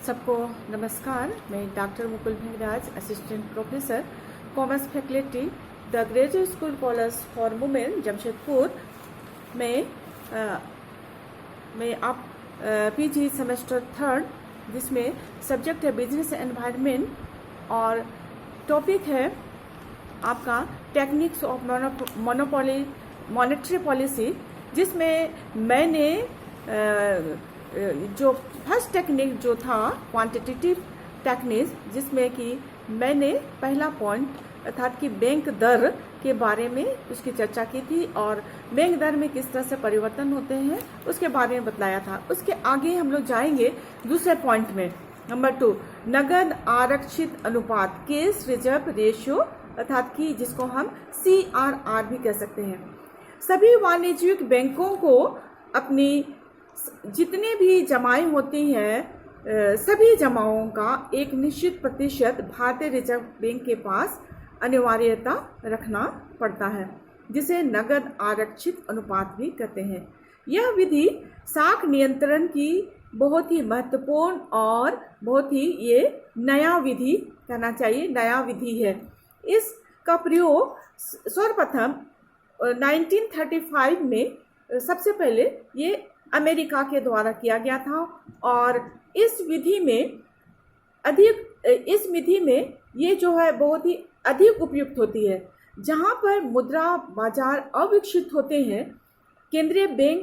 सबको नमस्कार। मैं doctor Mukul Bhingraj, assistant professor commerce faculty the graduate school college for women Jamshedpur में आप पीजी सेमेस्टर 3 जिसमें सब्जेक्ट है बिजनेस एनवायरनमेंट और टॉपिक है आपका टेक्निक्स ऑफ मॉनेटरी पॉलिसी, जिसमें मैंने जो फर्स्ट टेक्निक जो था क्वांटिटेटिव टेक्निक, जिसमें कि मैंने पहला पॉइंट अर्थात कि बैंक दर के बारे में उसकी चर्चा की थी और बैंक दर में किस तरह से परिवर्तन होते हैं उसके बारे में बतलाया था। उसके आगे हम लोग जाएंगे दूसरे पॉइंट में, नंबर 2, नगद आरक्षित अनुपात, केस रिजर्व रेशियो अर्थात कि जिसको हम CRR भी कह सकते हैं। सभी वाणिज्यिक बैंकों को अपनी जितने भी जमाएं होती हैं सभी जमाओं का एक निश्चित प्रतिशत भारतीय रिजर्व बैंक के पास अनिवार्यता रखना पड़ता है, जिसे नगद आरक्षित अनुपात भी कहते हैं। यह विधि साख नियंत्रण की बहुत ही महत्वपूर्ण और बहुत ही ये नया विधि कहना चाहिए, नया विधि है। इसका प्रयोग सर्वप्रथम 1935 में सबसे पहले ये अमेरिका के द्वारा किया गया था और इस विधि में ये जो है बहुत ही अधिक उपयुक्त होती है। जहां पर मुद्रा बाजार अविकसित होते हैं, केंद्रीय बैंक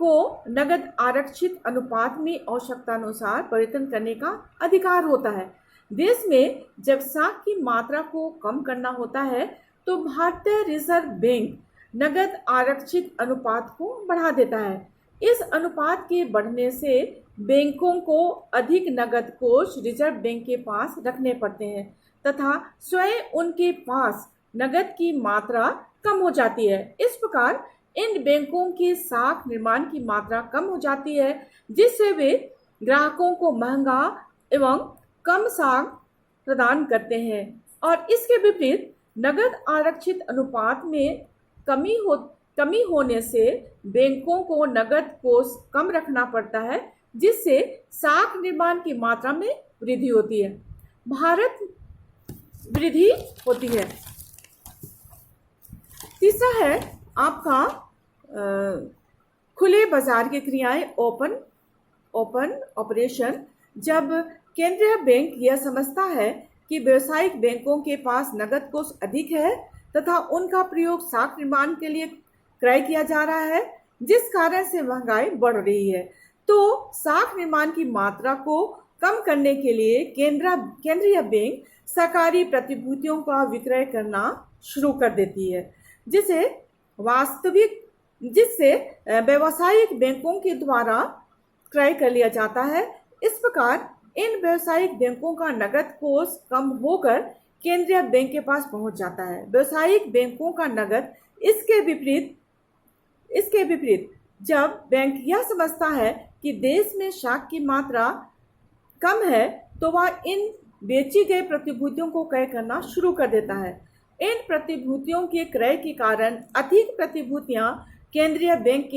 को नगद आरक्षित अनुपात में आवश्यकता अनुसार परिवर्तन करने का अधिकार होता है। देश में जब साख की मात्रा को कम करना होता है तो भारतीय रिजर्व बैंक नगद आरक्षित अनुपात को बढ़ा देता है। इस अनुपात के बढ़ने से बैंकों को अधिक नगद कोष रिजर्व बैंक के पास रखने पड़ते हैं तथा स्वयं उनके पास नगद की मात्रा कम हो जाती है। इस प्रकार इन बैंकों की साख निर्माण की मात्रा कम हो जाती है, जिससे वे ग्राहकों को महंगा एवं कम साख प्रदान करते हैं। और इसके विपरीत नगद आरक्षित अनुपात में कमी होने से बैंकों को नगद कोष कम रखना पड़ता है, जिससे साख निर्माण की मात्रा में वृद्धि होती है, भारत वृद्धि होती है। तीसरा है आपका खुले बाजार की क्रियाएं, ओपन ऑपरेशन। जब केंद्रीय बैंक यह समझता है कि व्यावसायिक बैंकों के पास नगद कोष अधिक है तथा उनका प्रयोग साख निर्माण के लिए क्रय किया जा रहा है, जिस कारण से महंगाई बढ़ रही है, तो साख निर्माण की मात्रा को कम करने के लिए केंद्रीय बैंक सरकारी प्रतिभूतियों का विक्रय करना शुरू कर देती है, जिससे व्यावसायिक बैंकों के द्वारा क्रय कर लिया जाता है। इस प्रकार इन व्यावसायिक बैंकों का नगद कोष कम होकर केंद्रीय बैंक के पास पहुंच जाता है। व्यावसायिक बैंकों का नगद इसके विपरीत जब बैंक यह समझता है कि देश में साख की मात्रा कम है तो वह इन बेची गई प्रतिभूतियों को क्रय करना शुरू कर देता है। इन प्रतिभूतियों के क्रय के कारण अधिक प्रतिभूतियां केंद्रीय बैंक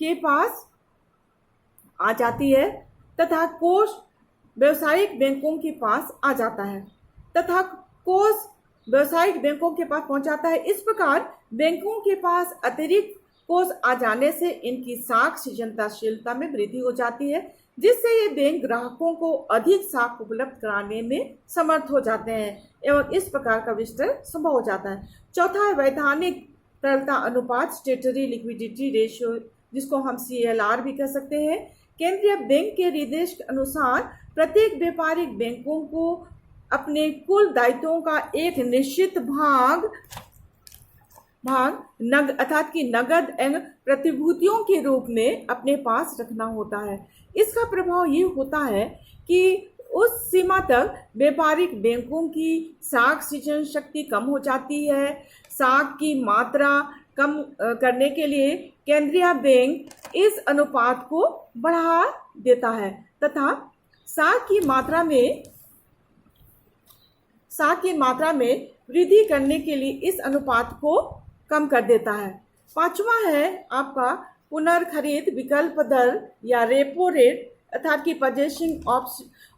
के पास आ जाती है तथा कोष व्यावसायिक बैंकों के पास आ जाता है तथा कोष व्यावसायिक बैंकों के पास पहुंच जाता है। इस प्रकार बैंकों के पास अतिरिक्त कोष आ जाने से इनकी साख सृजनशीलता में वृद्धि हो जाती है, जिससे ये बैंक ग्राहकों को अधिक साख उपलब्ध कराने में समर्थ हो जाते हैं एवं इस प्रकार का विस्तार संभव हो जाता है। चौथा है वैधानिक तरलता अनुपात, स्टेटरी लिक्विडिटी रेशियो, जिसको हम CLR भी कह सकते हैं। केंद्रीय बैंक के निर्देश के अनुसार प्रत्येक व्यापारिक बैंकों को अपने कुल दायित्वों का एक निश्चित भाग अर्थात कि नगद एवं प्रतिभूतियों के रूप में अपने पास रखना होता है। इसका प्रभाव ये होता है कि उस सीमा तक व्यापारिक बैंकों की साख सृजन शक्ति कम हो जाती है। साख की मात्रा कम करने के लिए केंद्रीय बैंक इस अनुपात को बढ़ा देता है तथा साख की मात्रा में वृद्धि करने के लिए इस अनुपात को कम कर देता है। पांचवा है आपका पुनर्खरीद विकल्प दर या रेपो रेट, अर्थात कि परचेसिंग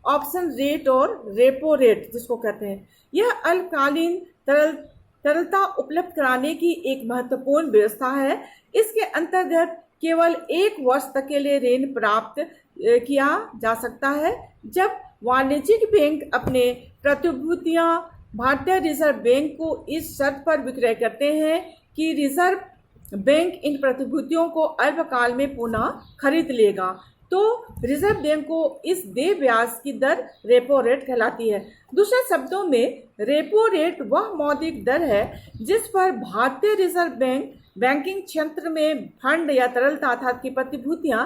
ऑप्शन रेट और रेपो रेट जिसको कहते हैं, यह अल्पकालीन तरलता उपलब्ध कराने की एक महत्वपूर्ण व्यवस्था है। इसके अंतर्गत केवल 1 वर्ष तक के लिए ऋण प्राप्त किया जा सकता है। जब वाणिज्यिक बैंक अपने प्रतिभूतियां भारतीय रिजर्व बैंक को इस शर्त पर विक्रय करते हैं कि रिजर्व बैंक इन प्रतिभूतियों को अल्पकाल में पुनः खरीद लेगा, तो रिजर्व बैंक को इस देय ब्याज की दर रेपो रेट कहलाती है। दूसरे शब्दों में रेपो रेट वह मौद्रिक दर है जिस पर भारतीय रिजर्व बैंक बैंकिंग क्षेत्र में फंड या तरलता अर्थात की प्रतिभूतियां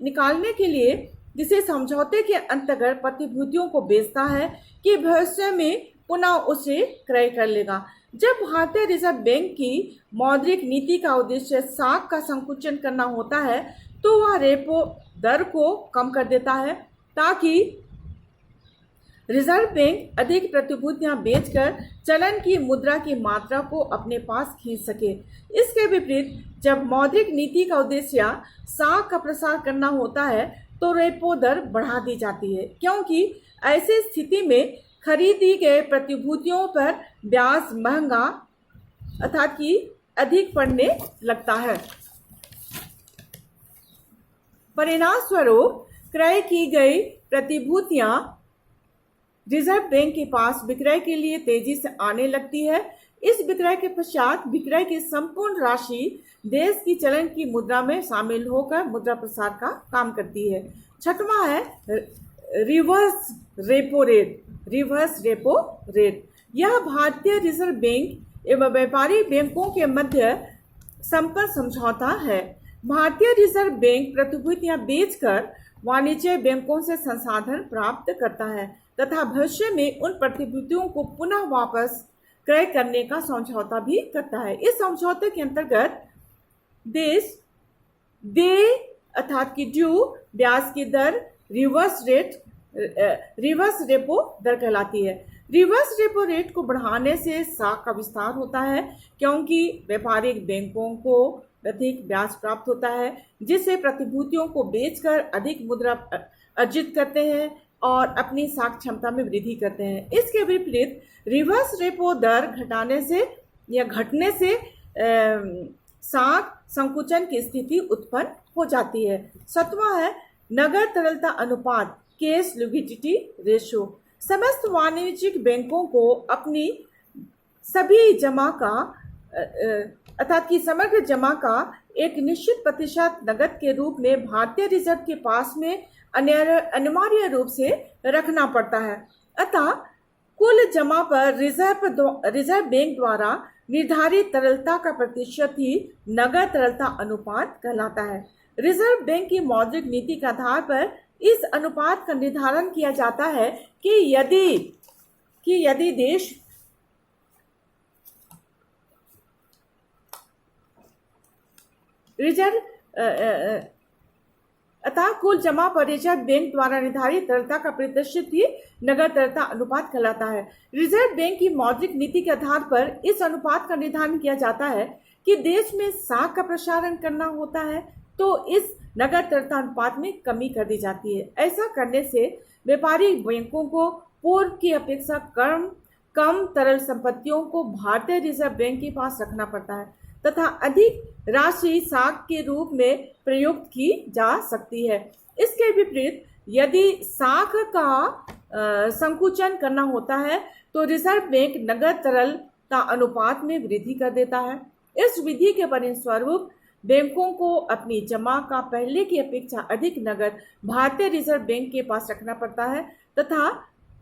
निकालने के लिए किसी समझौते के अंतर्गत प्रतिभूतियों को बेचता है कि भविष्य में पुनः उसे क्रय कर लेगा। जब भारतीय रिजर्व बैंक की मौद्रिक नीति का उद्देश्य साख का संकुचन करना होता है तो वह रेपो दर को कम कर देता है ताकि रिजर्व बैंक अधिक प्रतिभूतियां बेचकर चलन की मुद्रा की मात्रा को अपने पास खींच सके। इसके विपरीत जब मौद्रिक नीति का उद्देश्य साख का प्रसार करना होता है तो रेपो दर बढ़ा दी जाती है, क्योंकि ऐसी स्थिति में खरीदी गए प्रतिभूतियों पर ब्याज महंगा अर्थात कि अधिक पड़ने लगता है। परिणाम स्वरूप क्रय की गई प्रतिभूतियां रिजर्व बैंक के पास विक्रय के लिए तेजी से आने लगती है। इस विक्रय के पश्चात विक्रय की संपूर्ण राशि देश की चलन की मुद्रा में शामिल होकर मुद्रा प्रसार का काम करती है। छठवां है reverse repo rate. Reverse repo rate यह भारतीय रिजर्व बैंक एवं व्यापारी बैंकों के मध्य संपर्क समझौता है। भारतीय रिजर्व बैंक प्रतिभूतियां बेचकर वाणिज्य बैंकों से संसाधन प्राप्त करता है तथा भविष्य में उन प्रतिभूतियों को पुनः वापस क्रय करने का समझौता भी करता है। इस समझौते के अंतर्गत देश देय अर्थात कि ड्यू ब्याज की दर रिवर्स रेपो दर कहलाती है। रिवर्स रेपो रेट को बढ़ाने से साख का विस्तार होता है, क्योंकि व्यापारिक बैंकों को अधिक ब्याज प्राप्त होता है जिससे प्रतिभूतियों को बेचकर अधिक मुद्रा अर्जित करते हैं और अपनी साख क्षमता में वृद्धि करते हैं। इसके विपरीत रिवर्स रेपो दर घटाने से या घटने से साख संकुचन की स्थिति उत्पन्न हो जाती है। सातवां है नगद तरलता अनुपात, कैश लिक्विडिटी रेशियो। समस्त वाणिज्यिक बैंकों को अपनी सभी जमा का अर्थात कि समग्र जमा का एक निश्चित प्रतिशत नगद के रूप में भारतीय रिजर्व के पास में अनिवार्य रूप से रखना पड़ता है। अतः कुल जमा पर रिजर्व बैंक द्वारा निर्धारित तरलता का प्रतिशत ही नगद तरलता अनुपात कहलाता है। रिजर्व बैंक की मौद्रिक नीति के आधार पर इस अनुपात का निर्धारण किया जाता है कि यदि देश अतः कुल जमा पर रिजर्व बैंक द्वारा निर्धारित तरलता का प्रतिशत ही नगद तरलता अनुपात कहलाता है। रिजर्व बैंक की मौद्रिक नीति के आधार पर इस अनुपात का निर्धारण किया जाता है कि देश में साख का प्रसारण करना होता है तो इस नगद तरलता अनुपात में कमी कर दी जाती है। ऐसा करने से व्यापारिक बैंकों को पूर्व की अपेक्षा कम तरल संपत्तियों को भारतीय रिजर्व बैंक के पास रखना पड़ता है तथा अधिक राशि साख के रूप में प्रयुक्त की जा सकती है। इसके विपरीत यदि साख का संकुचन करना होता है तो रिजर्व बैंक नगद तरलता अनुपात में वृद्धि कर देता है। इस विधि के परिणामस्वरूप बैंकों को अपनी जमा का पहले की अपेक्षा अधिक नगद भारतीय रिजर्व बैंक के पास रखना पड़ता है तथा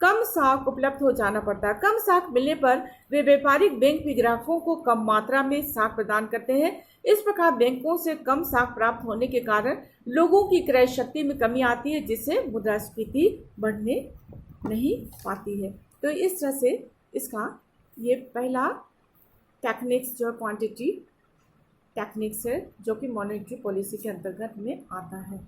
कम साख उपलब्ध हो जाना पड़ता है। कम साख मिलने पर वे व्यापारिक बैंक भी ग्राहकों को कम मात्रा में साख प्रदान करते हैं। इस प्रकार बैंकों से कम साख प्राप्त होने के कारण लोगों की क्रय शक्ति में कमी आती है जिससे मुद्रास्फीति बढ़ने नहीं पाती है। तो इस तरह से इसका ये पहला टेक्निक्स जो क्वांटिटी टेक्निक्स है जो कि मॉनेटरी पॉलिसी के अंतर्गत में आता है।